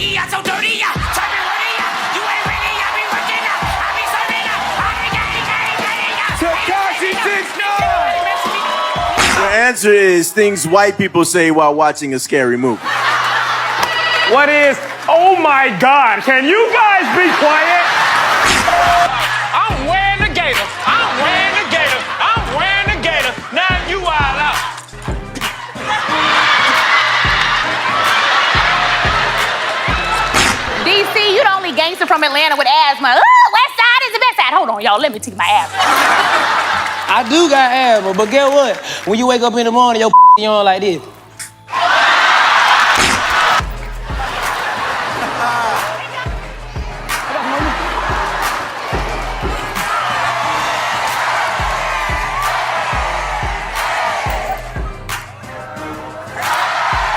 freaky, I'm so dirty, tell me what you ain't ready, I be working out, I be serving out, Tekashi 6ix9ine! The answer is things white people say while watching a scary movie. What is, oh my God, can you guys be quiet? I'm wearing the gator, I'm wearing the gator, I'm wearing the gator, now you all out. DC, you the only gangster from Atlanta with asthma. West side is the best side. Hold on, y'all, let me take my asthma. I do got asthma, but guess what? When you wake up in the morning, your on like this.